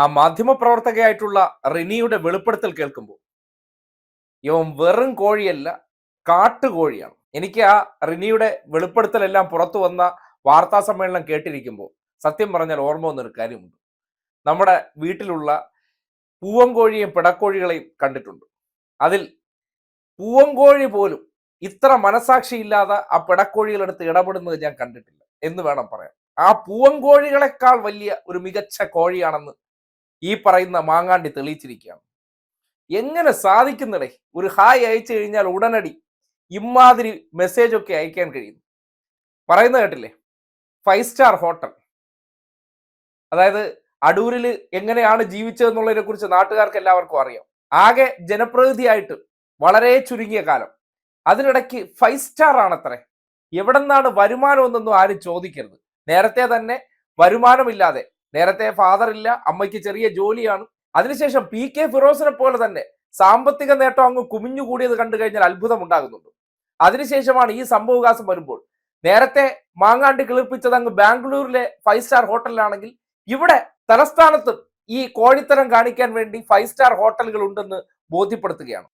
ആ മാധ്യമപ്രവർത്തകയായിട്ടുള്ള റിനിയുടെ വെളിപ്പെടുത്തൽ കേൾക്കുമ്പോൾ ഇവൻ വെറും കോഴിയല്ല, കാട്ടുകോഴിയാണ്. എനിക്ക് ആ റിനിയുടെ വെളിപ്പെടുത്തലെല്ലാം പുറത്തു വന്ന വാർത്താ സമ്മേളനം കേട്ടിരിക്കുമ്പോൾ സത്യം പറഞ്ഞാൽ ഓർമ്മ വന്നൊരു കാര്യമുണ്ട്. നമ്മുടെ വീട്ടിലുള്ള പൂവൻകോഴിയും പിടക്കോഴികളെയും കണ്ടിട്ടുണ്ട്. അതിൽ പൂവൻകോഴി പോലും ഇത്ര മനസാക്ഷിയില്ലാതെ ആ പിടക്കോഴികളെടുത്ത് ഇടപെടുന്നത് ഞാൻ കണ്ടിട്ടില്ല എന്ന് വേണം പറയാൻ. ആ പൂവൻകോഴികളെക്കാൾ വലിയ ഒരു മികച്ച കോഴിയാണെന്ന് ഈ പറയുന്ന മാങ്ങാണ്ടി തെളിയിച്ചിരിക്കുകയാണ്. എങ്ങനെ സാധിക്കുന്നിടേ ഒരു ഹായ് അയച്ചു കഴിഞ്ഞാൽ ഉടനടി ഇമാതിരി മെസ്സേജ് ഒക്കെ അയക്കാൻ കഴിയുന്നു. പറയുന്നത് കേട്ടില്ലേ, 5 സ്റ്റാർ ഹോട്ടൽ, അതായത് അടൂരിൽ എങ്ങനെയാണ് ജീവിച്ചതെന്നുള്ളതിനെ കുറിച്ച് നാട്ടുകാർക്ക് എല്ലാവർക്കും അറിയാം. ആകെ ജനപ്രതിനിധിയായിട്ട് വളരെ ചുരുങ്ങിയ കാലം, അതിനിടയ്ക്ക് 5 സ്റ്റാർ ആണത്രേ. എവിടെ നിന്നാണ് വരുമാനം എന്നൊന്നും ആരും ചോദിക്കരുത്. നേരത്തെ തന്നെ വരുമാനമില്ലാതെ, നേരത്തെ ഫാദർ ഇല്ല, അമ്മയ്ക്ക് ചെറിയ ജോലിയാണ്. അതിനുശേഷം PK ഫിറോസിനെ പോലെ തന്നെ സാമ്പത്തിക നേട്ടം അങ്ങ് കുമിഞ്ഞുകൂടിയത് കണ്ടു കഴിഞ്ഞാൽ അത്ഭുതം ഉണ്ടാകുന്നുണ്ട്. അതിനുശേഷമാണ് ഈ സംഭവവികാസം വരുമ്പോൾ, നേരത്തെ മാങ്ങാണ്ടി കിളിർപ്പിച്ചത് അങ്ങ് ബാംഗ്ലൂരിലെ 5 സ്റ്റാർ ഹോട്ടലിലാണെങ്കിൽ ഇവിടെ തലസ്ഥാനത്തും ഈ കോഴിത്തരം കാണിക്കാൻ വേണ്ടി 5 സ്റ്റാർ ഹോട്ടലുകൾ ഉണ്ടെന്ന് ബോധ്യപ്പെടുത്തുകയാണ്.